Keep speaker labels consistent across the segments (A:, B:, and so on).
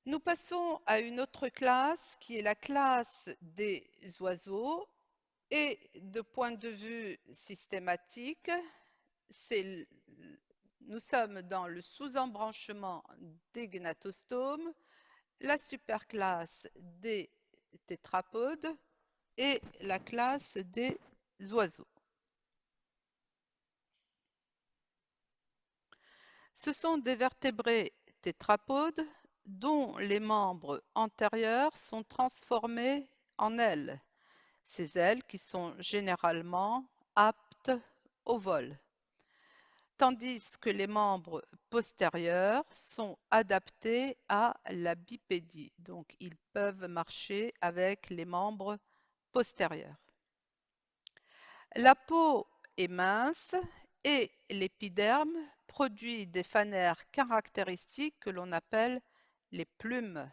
A: Nous passons à une autre classe qui est la classe des oiseaux qui est la classe des oiseaux et de point de vue systématique, c'est nous sommes dans le sous-embranchement des gnatostomes, la superclasse des tétrapodes et la classe des oiseaux. Ce sont des vertébrés tétrapodes dont les membres antérieurs sont transformés en ailes, ces ailes qui sont généralement aptes au vol, tandis que les membres postérieurs sont adaptés à la bipédie, donc ils peuvent marcher avec les membres postérieurs. La peau est mince et l'épiderme produit des phanères caractéristiques que l'on appelle les plumes.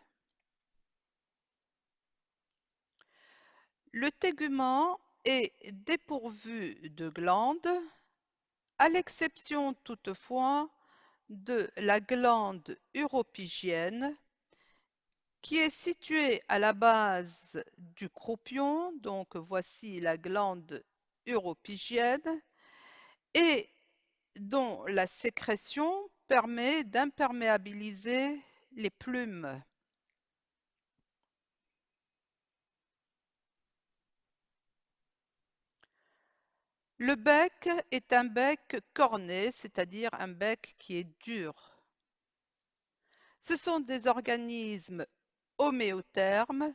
A: Le tégument est dépourvu de glandes, à l'exception toutefois de la glande uropygienne qui est située à la base du croupion, donc voici la glande uropygienne, et dont la sécrétion permet d'imperméabiliser les plumes. Le bec est un bec corné, c'est-à-dire un bec qui est dur. Ce sont des organismes homéothermes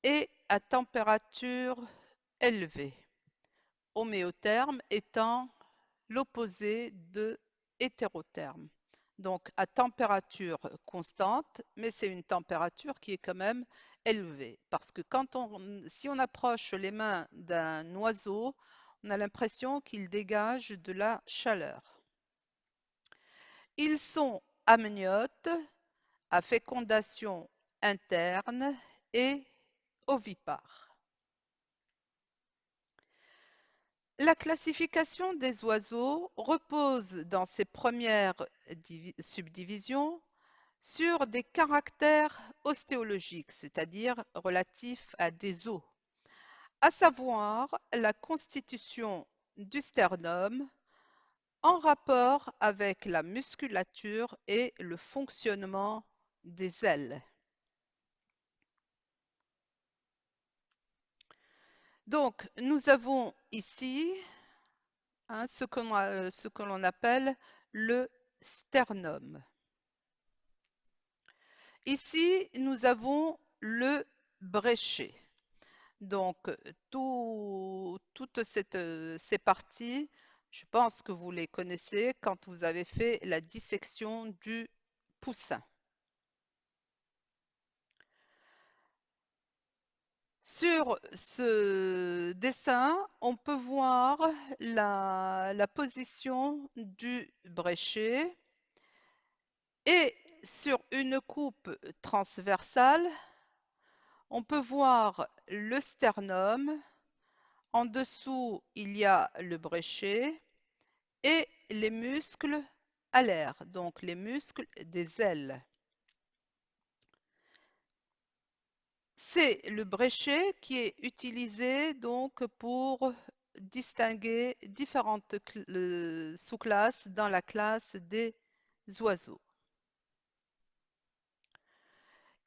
A: et à température élevée. Homéotherme étant l'opposé de hétérotherme. Donc à température constante, mais c'est une température qui est quand même élevée. Parce que si on approche les mains d'un oiseau, on a l'impression qu'il dégage de la chaleur. Ils sont amniotes à fécondation interne et ovipares. La classification des oiseaux repose dans ses premières subdivisions sur des caractères ostéologiques, c'est-à-dire relatifs à des os, à savoir la constitution du sternum en rapport avec la musculature et le fonctionnement des ailes. Donc, nous avons ici ce que l'on appelle le sternum. Ici, nous avons le bréchet. Donc, toutes ces parties, je pense que vous les connaissez quand vous avez fait la dissection du poussin. Sur ce dessin, on peut voir la position du bréchet et sur une coupe transversale, on peut voir le sternum. En dessous, il y a le bréchet et les muscles alaires, donc les muscles des ailes. C'est le bréchet qui est utilisé donc pour distinguer différentes sous-classes dans la classe des oiseaux.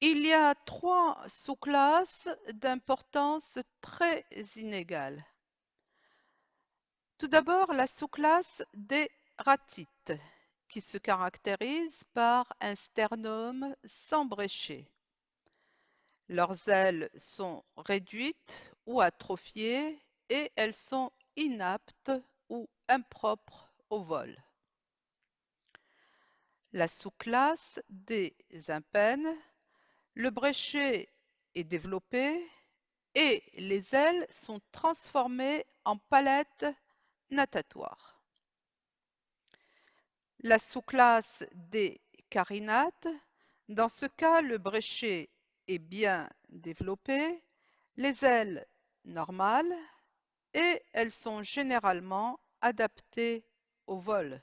A: Il y a 3 sous-classes d'importance très inégale. Tout d'abord, la sous-classe des ratites, qui se caractérise par un sternum sans bréchet. Leurs ailes sont réduites ou atrophiées et elles sont inaptes ou impropres au vol. La sous-classe des impennes, le bréchet est développé et les ailes sont transformées en palettes natatoires. La sous-classe des carinates, dans ce cas, le bréchet est bien développé, les ailes normales et elles sont généralement adaptées au vol.